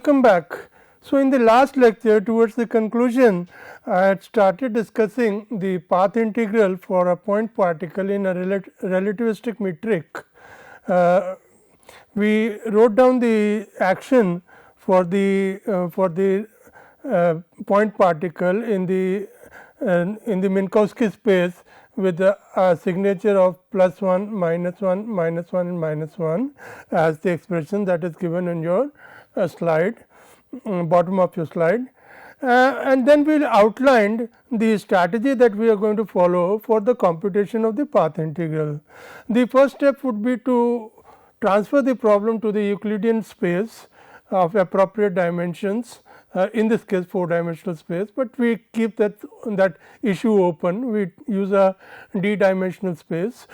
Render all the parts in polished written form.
welcome back. So, in the last lecture towards the conclusion, I had started discussing the path integral for a point particle in a relativistic metric. We wrote down the action for the point particle in the Minkowski space with a signature of +1, -1, -1 and -1 as the expression that is given in your slide, bottom of your slide. And then we outlined the strategy that we are going to follow for the computation of the path integral. The first step would be to transfer the problem to the Euclidean space of appropriate dimensions, in this case 4-dimensional space, but we keep that issue open. We use a d-dimensional space,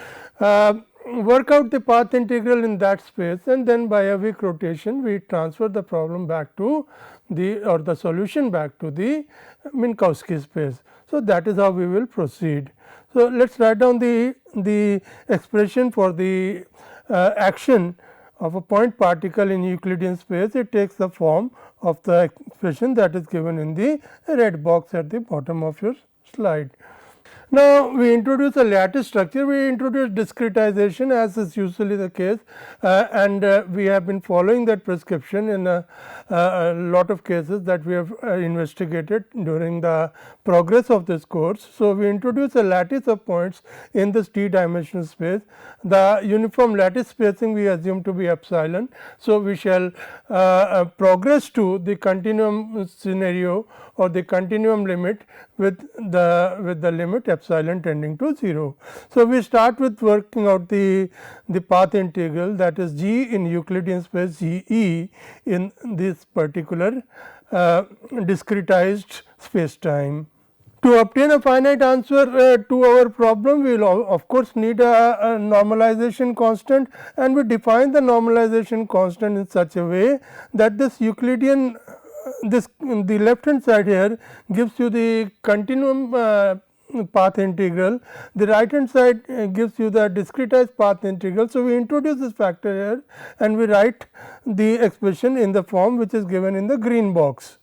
work out the path integral in that space, and then by a weak rotation we transfer the problem back to the solution back to the Minkowski space. So, that is how we will proceed. So, let us write down the expression for the action of a point particle in Euclidean space. It takes the form of the expression that is given in the red box at the bottom of your slide. Now, we introduce a lattice structure, we introduce discretization as is usually the case, and we have been following that prescription in a lot of cases that we have investigated during the progress of this course. So, we introduce a lattice of points in this d-dimensional space. The uniform lattice spacing we assume to be epsilon. So, we shall progress to the continuum scenario or the continuum limit with the limit epsilon tending to 0. So, we start with working out the path integral, that is g in Euclidean space g e in this particular discretized space time. To obtain a finite answer to our problem, we will of course need a normalization constant, and we define the normalization constant in such a way that this Euclidean the left hand side here gives you the continuum path integral, the right hand side gives you the discretized path integral. So, we introduce this factor here and we write the expression in the form which is given in the green box.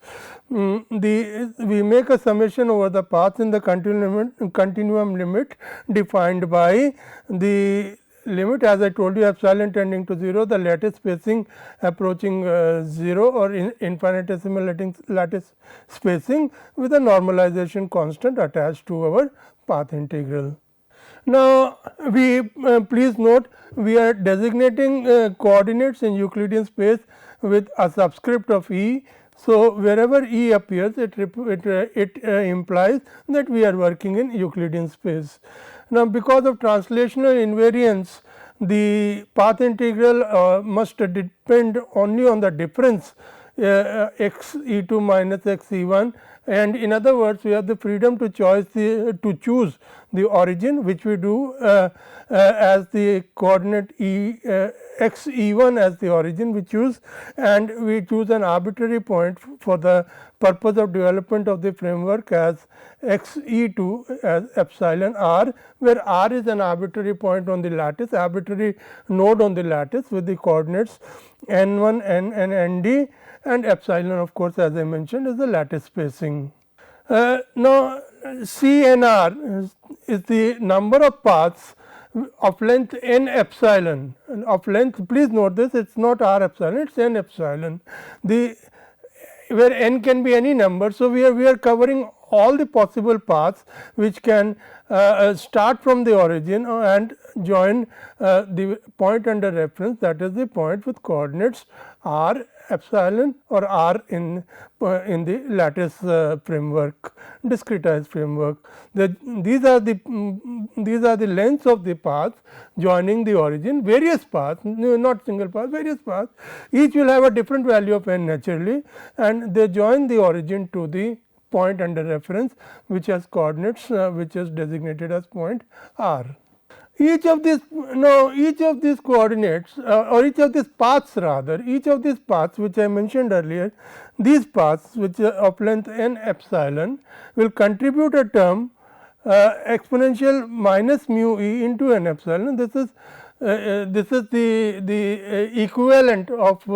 We make a summation over the paths in the continuum limit defined by the limit, as I told you, epsilon tending to 0, the lattice spacing approaching 0 or infinitesimal lattice spacing with a normalization constant attached to our path integral. Now, we please note we are designating coordinates in Euclidean space with a subscript of E. So, wherever E appears it implies that we are working in Euclidean space. Now, because of translational invariance, the path integral must depend only on the difference x e2 minus x e1, and in other words we have the freedom to choose the origin, which we do as the coordinate x e1 as the origin we choose, and we choose an arbitrary point for the purpose of development of the framework as x e2 as epsilon r, where r is an arbitrary point on the lattice, arbitrary node on the lattice with the coordinates n1, n and nd, and epsilon of course as I mentioned is the lattice spacing. Now, C n r is the number of paths of length n epsilon, of length, please note this, it is not r epsilon, it is n epsilon, where n can be any number. So, we are covering all the possible paths which can start from the origin and join the point under reference, that is the point with coordinates r epsilon or r in the lattice framework, discretized framework. These are the lengths of the paths joining the origin, various paths, not single path, various paths, each will have a different value of n naturally, and they join the origin to the point under reference which has coordinates which is designated as point r. Each of these coordinates or each of these paths rather, each of these paths which I mentioned earlier, these paths which are of length n epsilon will contribute a term exponential minus mu e into n epsilon. This is the equivalent of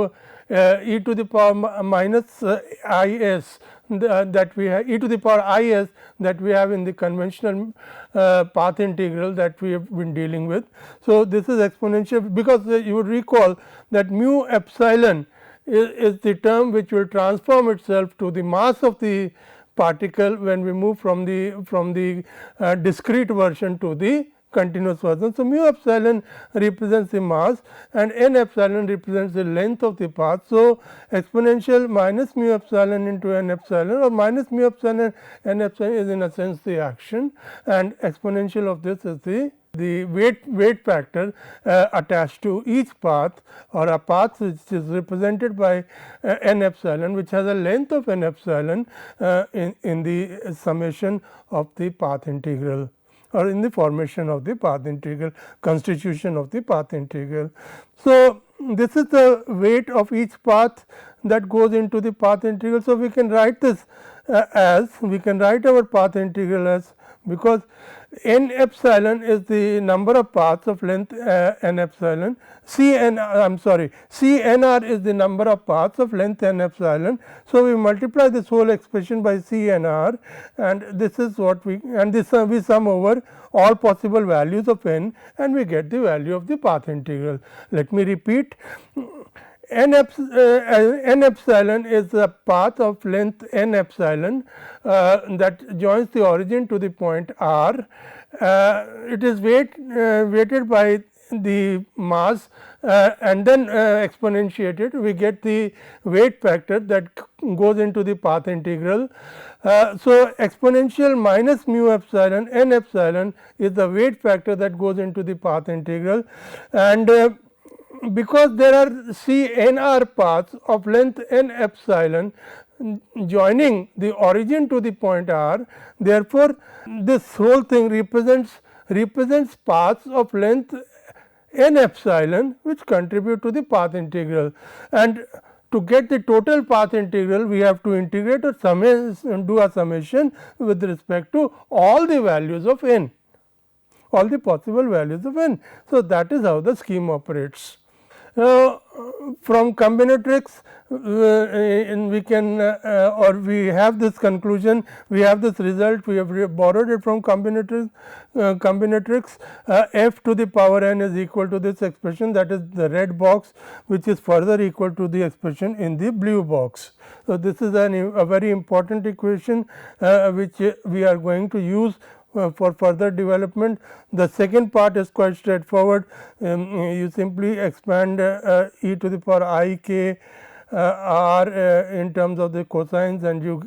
e to the power minus is that we have, e to the power is that we have in the conventional path integral that we have been dealing with. So, this is exponential, because you would recall that mu epsilon is the term which will transform itself to the mass of the particle when we move from the discrete version to the continuous version. So, mu epsilon represents the mass and n epsilon represents the length of the path. So, exponential minus mu epsilon into n epsilon or minus mu epsilon n epsilon is in a sense the action, and exponential of this is the weight factor attached to each path, or a path which is represented by n epsilon, which has a length of n epsilon in the summation of the path integral, or in the formation of the path integral, constitution of the path integral. So, this is the weight of each path that goes into the path integral. So, we can write this we can write our path integral as, because n epsilon is the number of paths of length n epsilon, C n r is the number of paths of length n epsilon. So, we multiply this whole expression by C n r, and this is what we, and this we sum over all possible values of n, and we get the value of the path integral. Let me repeat. N epsilon is the path of length n epsilon that joins the origin to the point r. It is weighted by the mass and then exponentiated. We get the weight factor that goes into the path integral. So, exponential minus mu epsilon n epsilon is the weight factor that goes into the path integral, and because there are C n r paths of length n epsilon joining the origin to the point r, therefore, this whole thing represents paths of length n epsilon which contribute to the path integral, and to get the total path integral we have to integrate or do a summation with respect to all the values of n, all the possible values of n. So, that is how the scheme operates. From combinatorics we can or we have this conclusion, we have this result, we have borrowed it from combinatorics. F to the power n is equal to this expression, that is the red box, which is further equal to the expression in the blue box. So, this is a very important equation which we are going to use for further development. The second part is quite straightforward. You simply expand e to the power I k r in terms of the cosines, and you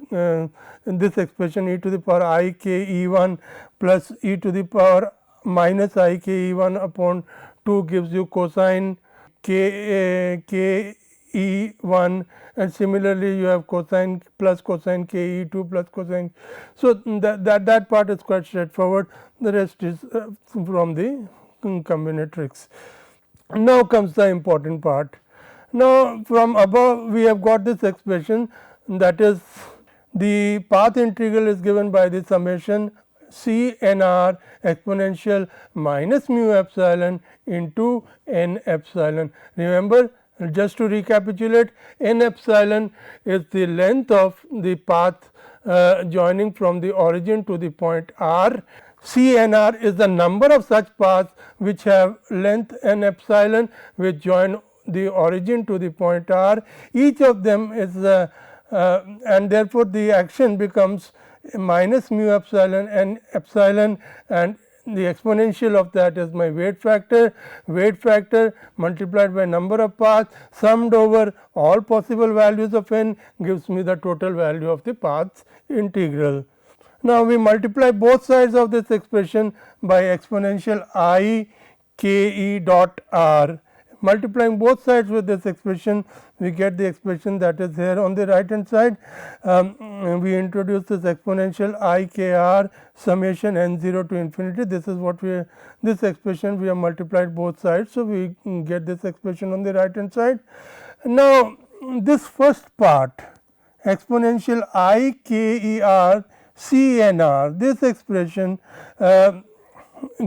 in this expression e to the power I k e 1 plus e to the power minus I k e 1 upon 2 gives you cosine k e 1, and similarly you have cosine plus cosine k e 2 plus cosine. So, that part is quite straightforward, the rest is from the combinatorics. Now comes the important part. Now, from above we have got this expression, that is the path integral is given by the summation C n r exponential minus mu epsilon into n epsilon. Remember, just to recapitulate, n epsilon is the length of the path joining from the origin to the point r. C n r is the number of such paths which have length n epsilon, which join the origin to the point r. Each of them is and therefore, the action becomes minus mu epsilon n epsilon, and the exponential of that is my weight factor multiplied by number of paths summed over all possible values of n gives me the total value of the paths integral. Now, we multiply both sides of this expression by exponential I k e dot r. Multiplying both sides with this expression, we get the expression that is here on the right hand side. We introduce this exponential I k r summation n 0 to infinity. This is what this expression we have multiplied both sides. So, we get this expression on the right hand side. Now, this first part exponential I k e r C n r, this expression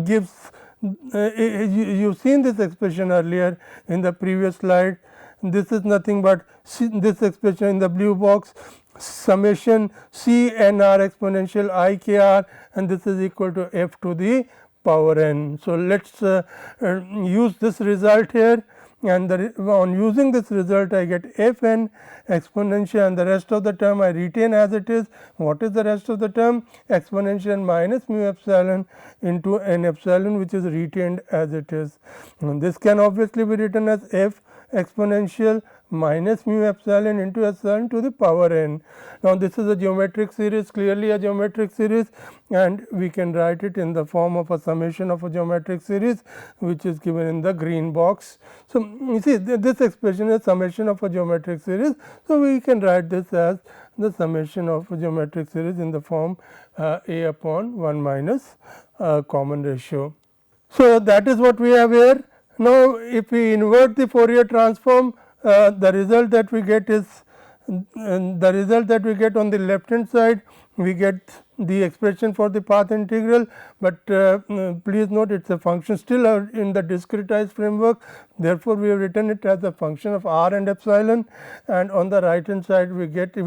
gives you have seen this expression earlier in the previous slide. this is nothing but this expression in the blue box, summation C n r exponential I k r, and this is equal to f to the power n. So, let us use this result here, and on using this result I get f n exponential, and the rest of the term I retain as it is. What is the rest of the term? Exponential minus mu epsilon into n epsilon, which is retained as it is. And this can obviously be written as f exponential minus mu epsilon into epsilon to the power n. Now, this is a geometric series, clearly a geometric series, and we can write it in the form of a summation of a geometric series, which is given in the green box. So, you see this expression is summation of a geometric series. So, we can write this as the summation of a geometric series in the form a upon 1 minus common ratio. So, that is what we have here. Now, if we invert the Fourier transform, the result that we get is on the left hand side, we get the expression for the path integral, but please note it is a function still in the discretized framework. Therefore, we have written it as a function of r and epsilon, and on the right hand side we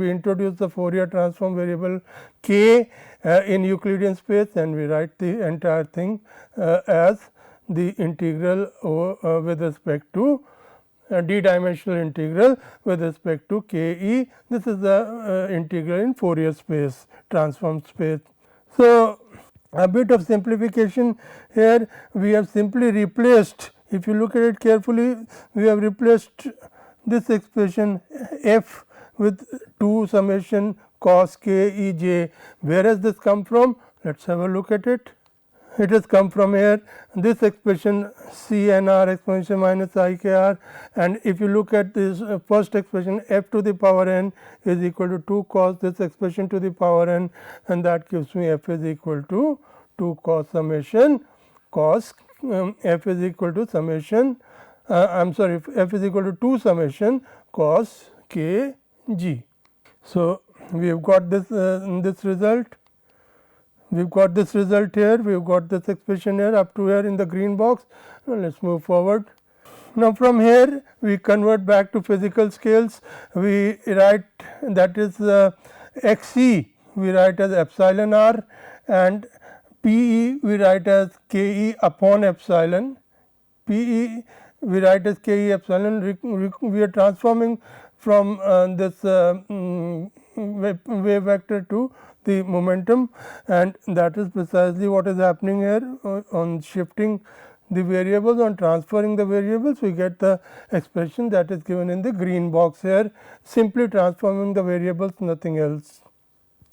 introduce the Fourier transform variable k in Euclidean space, and we write the entire thing as the integral with respect to d-dimensional integral with respect to k e. This is the integral in Fourier space, transform space. So, a bit of simplification here, we have simply replaced, if you look at it carefully, we have replaced this expression f with 2 summation cos k e j. Where has this come from? Let us have a look at it. It has come from here, this expression C n r exponential minus I k r, and if you look at this first expression, f to the power n is equal to 2 cos this expression to the power n, and that gives me f is equal to 2 cos summation cos f is equal to summation I am sorry, f is equal to 2 summation cos k g. So, we have got this this result. We have got this result here, we have got this expression here up to here in the green box. Now, let us move forward. Now, from here we convert back to physical scales. We write that is x e we write as epsilon r, and p e we write as k e upon epsilon. P e we write as k e epsilon. We are transforming from this wave vector to the momentum, and that is precisely what is happening here. On shifting the variables, on transferring the variables, we get the expression that is given in the green box here, simply transforming the variables, nothing else.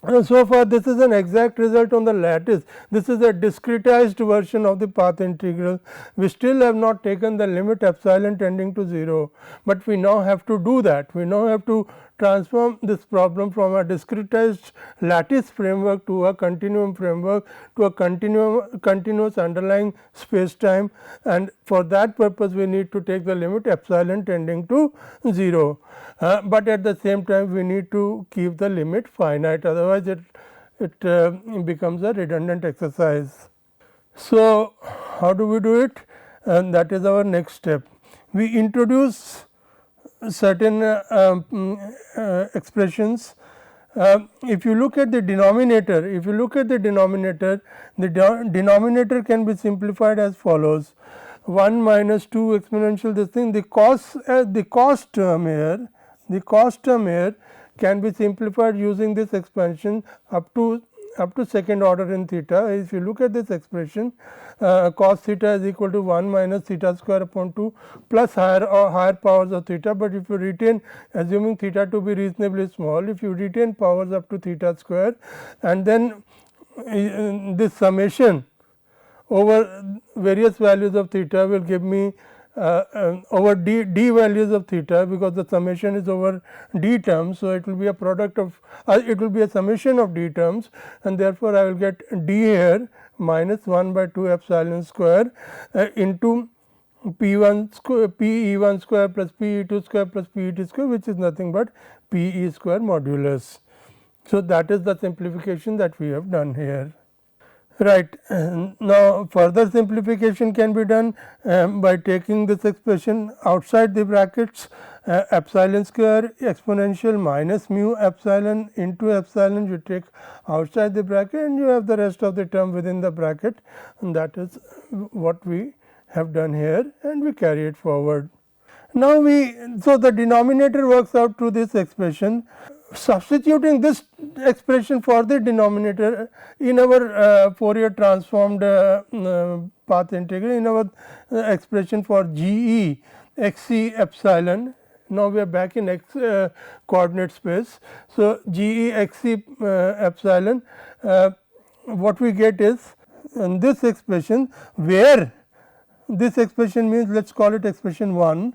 And so far this is an exact result on the lattice. This is a discretized version of the path integral. We still have not taken the limit epsilon tending to 0, but we now have to do that. We now have to transform this problem from a discretized lattice framework to a continuum framework, to a continuous underlying space time, and for that purpose we need to take the limit epsilon tending to 0, but at the same time we need to keep the limit finite, otherwise it becomes a redundant exercise. So, how do we do it? And that is our next step. We introduce certain expressions. If you look at the denominator, the denominator can be simplified as follows: 1 minus 2 exponential this thing. The cost term here can be simplified using this expansion up to second order in theta. If you look at this expression, cos theta is equal to 1 minus theta square upon 2 plus higher powers of theta, but if you retain, assuming theta to be reasonably small, if you retain powers up to theta square, and then this summation over various values of theta will give me over d values of theta, because the summation is over d terms. So, it will be a product of it will be a summation of d terms, and therefore, I will get d here minus 1 by 2 epsilon square into p 1 square p e 1 square plus p e 2 square plus p e t square, which is nothing but p e square modulus. So, that is the simplification that we have done here. Right. Now, further simplification can be done by taking this expression outside the brackets, epsilon square exponential minus mu epsilon into epsilon you take outside the bracket, and you have the rest of the term within the bracket, and that is what we have done here, and we carry it forward. Now, so the denominator works out to this expression. Substituting this expression for the denominator in our Fourier transformed path integral, in our expression for G e x c epsilon. Now, we are back in x coordinate space. So, G e x c epsilon, what we get is this expression, where this expression means, let us call it expression 1.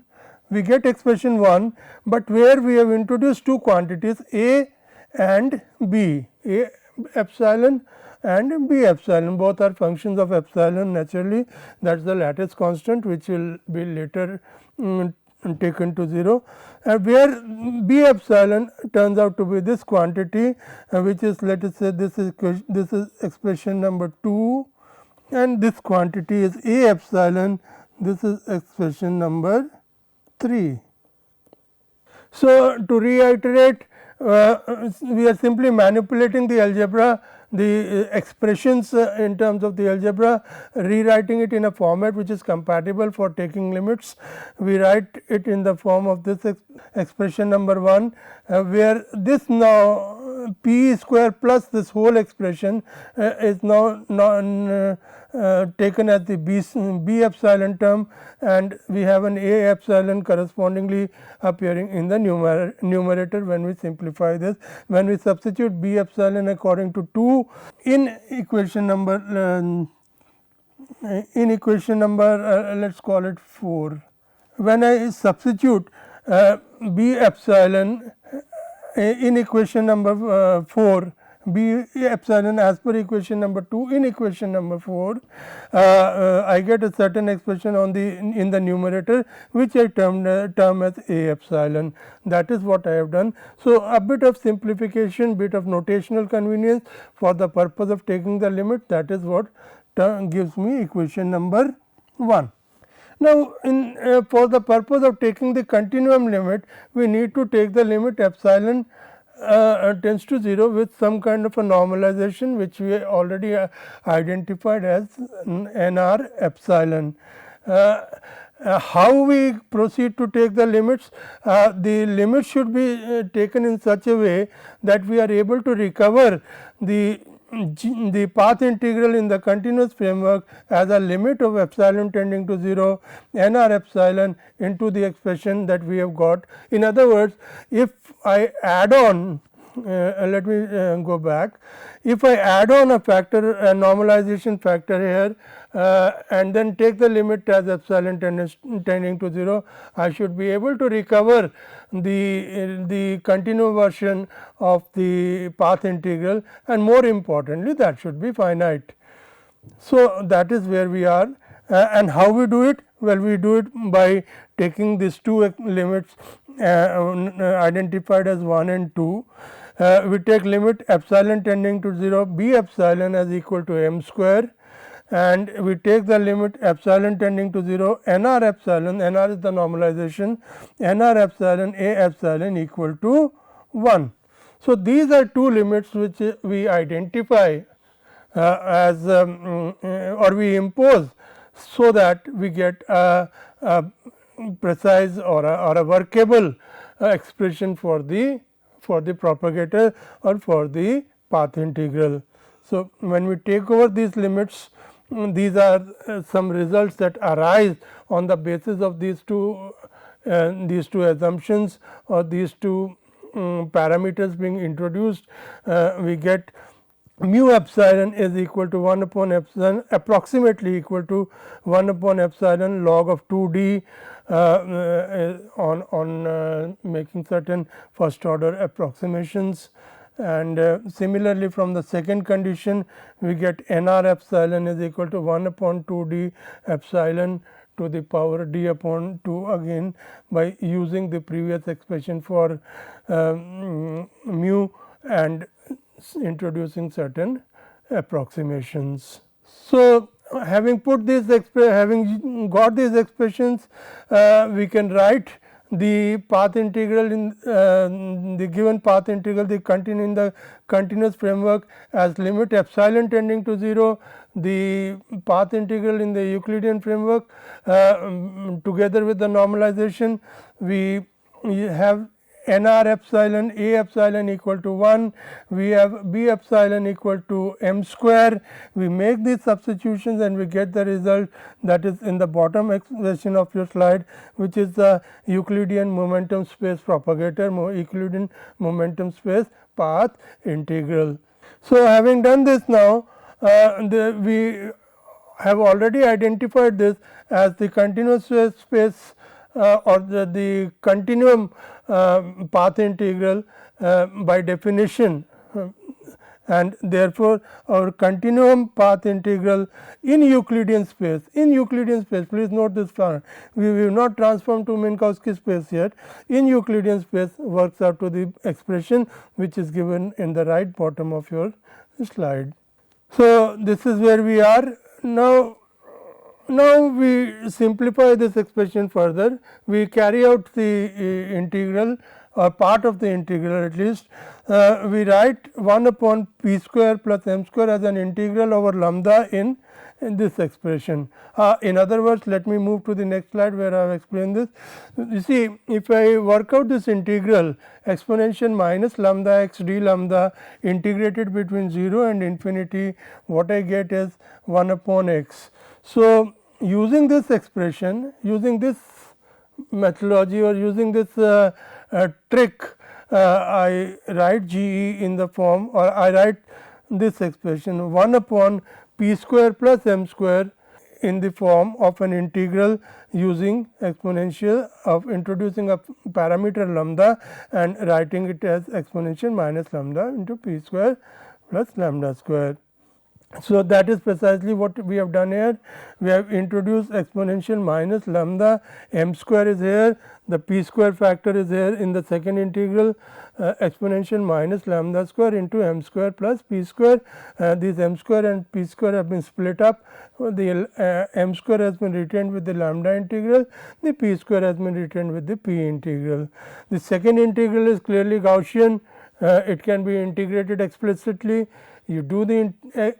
We get expression 1, but where we have introduced two quantities A and B, A epsilon and B epsilon, both are functions of epsilon naturally, that is the lattice constant which will be later taken to 0, where B epsilon turns out to be this quantity, which is, let us say, this is expression number 2, and this quantity is A epsilon, this is expression number 3. So, to reiterate, we are simply manipulating the algebra, the expressions in terms of the algebra, rewriting it in a format which is compatible for taking limits. We write it in the form of this expression number 1, where this now p square plus this whole expression is now taken as the b epsilon term, and we have an a epsilon correspondingly appearing in the numerator when we simplify this. When we substitute b epsilon according to 2 in equation number let us call it 4. When I substitute b epsilon in equation number 4, b epsilon as per equation number 2 in equation number 4, I get a certain expression on the in the numerator, which I term as a epsilon. That is what I have done. So, a bit of simplification, bit of notational convenience for the purpose of taking the limit, that is what gives me equation number 1. Now, for the purpose of taking the continuum limit, we need to take the limit epsilon tends to 0 with some kind of a normalization, which we already identified as nr epsilon. How we proceed to take the limits? The limits should be taken in such a way that we are able to recover the path integral in the continuous framework as a limit of epsilon tending to 0 nr epsilon into the expression that we have got. In other words, if I add on, let me go back, if I add on a factor, a normalization factor here, and then take the limit as epsilon tending to 0, I should be able to recover the continuum version of the path integral, and more importantly that should be finite. So, that is where we are, and how we do it? Well, we do it by taking these two limits identified as 1 and 2. We take limit epsilon tending to 0 b epsilon as equal to m square, and we take the limit epsilon tending to 0 nr epsilon, nr is the normalization, nr epsilon a epsilon equal to 1. So, these are two limits which we identify as or we impose, so that we get a precise or a workable expression for the propagator or for the path integral. So, when we take over these limits, these are some results that arise on the basis of these two assumptions or these two parameters being introduced. We get mu epsilon is equal to 1 upon epsilon, approximately equal to 1 upon epsilon log of 2d on making certain first order approximations. And similarly, from the second condition, we get nr epsilon is equal to 1 upon 2d epsilon to the power d upon 2, again by using the previous expression for mu and introducing certain approximations. So, having put these having got these expressions, we can write the path integral in the given path integral in the continuous framework as limit epsilon tending to 0, the path integral in the Euclidean framework together with the normalization we have nr epsilon a epsilon equal to 1, we have b epsilon equal to m square. We make these substitutions and we get the result that is in the bottom expression of your slide, which is the Euclidean momentum space propagator, Euclidean momentum space path integral. So, having done this now, we have already identified this as the continuous space or the continuum path integral by definition, and therefore, our continuum path integral in Euclidean space, please note this part, we have not transformed to Minkowski space yet, in Euclidean space works out to the expression which is given in the right bottom of your slide. So, this is where we are now. Now, we simplify this expression further, we carry out the integral or part of the integral at least, we write 1 upon p square plus m square as an integral over lambda in this expression. In other words, let me move to the next slide where I have explained this. You see, if I work out this integral exponential minus lambda x d lambda integrated between 0 and infinity, what I get is 1 upon x. So, using this expression, using this methodology or using this trick, I write G E in the form, or I write this expression 1 upon p square plus m square in the form of an integral using exponential of introducing a parameter lambda and writing it as exponential minus lambda into p square plus lambda square. So, that is precisely what we have done here. We have introduced exponential minus lambda, m square is here, the p square factor is here in the second integral, exponential minus lambda square into m square plus p square. These m square and p square have been split up, the m square has been retained with the lambda integral, the p square has been retained with the p integral. The second integral is clearly Gaussian, it can be integrated explicitly. You do the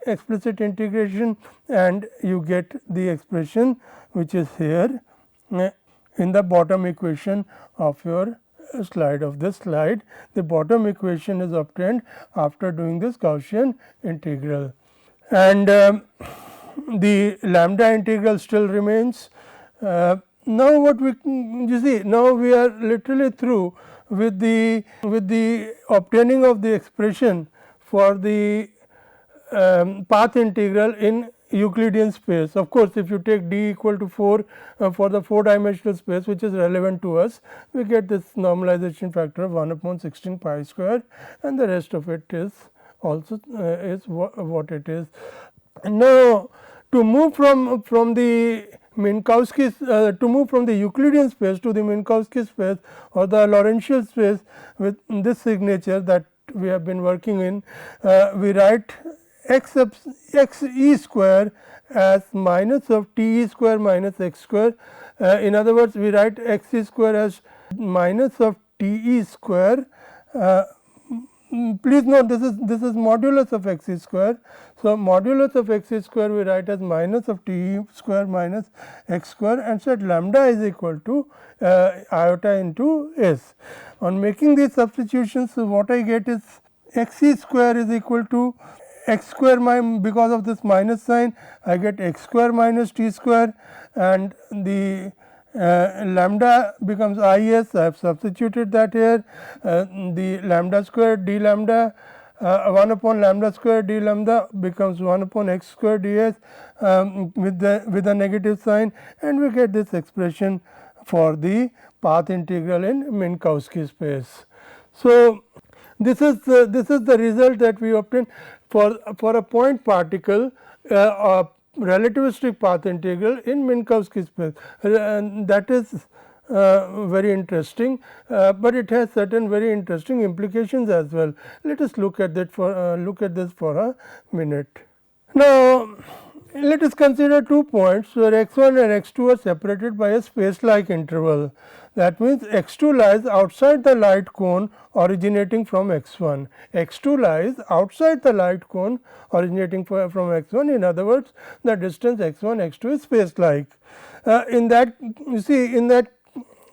explicit integration and you get the expression which is here in the bottom equation of your slide of this slide. The bottom equation is obtained after doing this Gaussian integral, and the lambda integral still remains. Now, what we you see, now we are literally through with the obtaining of the expression for the path integral in Euclidean space. Of course, if you take d equal to 4 for the 4 dimensional space which is relevant to us, we get this normalization factor of 1 upon 16 pi square, and the rest of it is also is what it is. Now, to move from the Minkowski to move from the Euclidean space to the Minkowski space or the Lorentzian space with this signature that we have been working in, we write x e square as minus of t e square minus x square. In other words, we write x e square as minus of t e square. Please note this is modulus of x e square. So, modulus of x e square we write as minus of t e square minus x square, and set lambda is equal to iota into s. On making these substitutions, what I get is x e square is equal to x square because of this minus sign I get x square minus t square, and the lambda becomes I s. I have substituted that here. The lambda square d lambda 1 upon lambda square d lambda becomes 1 upon x square d s with a negative sign, and we get this expression for the path integral in Minkowski space. So, this is the result that we obtain for a point particle relativistic path integral in Minkowski space, and that is very interesting, but it has certain very interesting implications as well. Let us look at that for this for a minute. Now, Let us consider 2 points where x1 and x2 are separated by a space like interval. That means, x2 lies outside the light cone originating from x1. x2 lies outside the light cone originating from x1. In other words, the distance x1, x2 is space like. In that, you see, in that,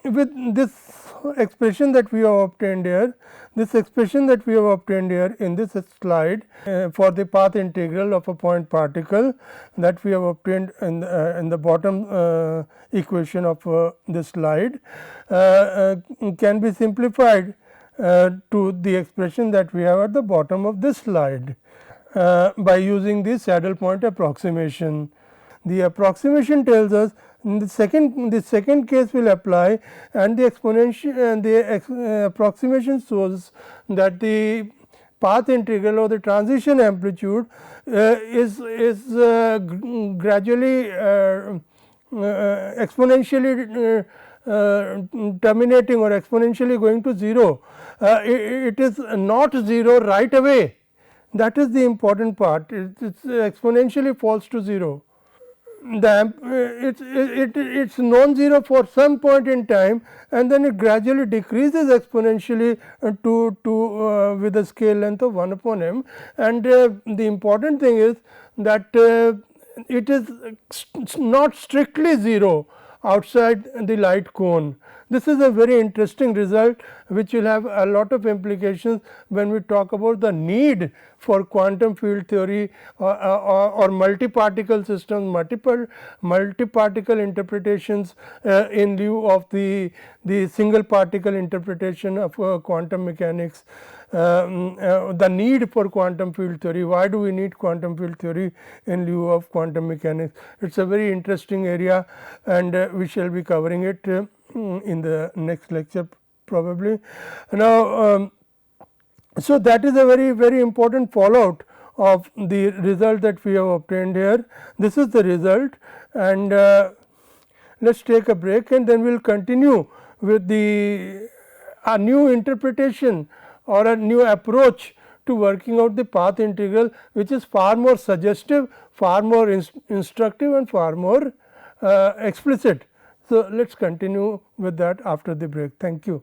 with this expression that we have obtained here, this expression that we have obtained here in this slide for the path integral of a point particle that we have obtained in the bottom equation of this slide can be simplified to the expression that we have at the bottom of this slide by using the saddle point approximation. The approximation tells us the second case will apply, and the exponential and the approximation shows that the path integral or the transition amplitude is gradually exponentially terminating or exponentially going to 0. It is not 0 right away. That is the important part. It exponentially falls to 0. It's non-zero for some point in time, and then it gradually decreases exponentially to with a scale length of 1 upon m. And the important thing is that it is not strictly 0 outside the light cone. This is a very interesting result which will have a lot of implications when we talk about the need for quantum field theory or multi-particle systems, multi-particle interpretations in lieu of the single particle interpretation of quantum mechanics. The need for quantum field theory. Why do we need quantum field theory in lieu of quantum mechanics? It is a very interesting area, and we shall be covering it in the next lecture probably. Now, so that is a very important fallout of the result that we have obtained here. This is the result, and let us take a break, and then we will continue with a new interpretation or a new approach to working out the path integral, which is far more suggestive, far more instructive, and far more explicit. So, let us continue with that after the break. Thank you.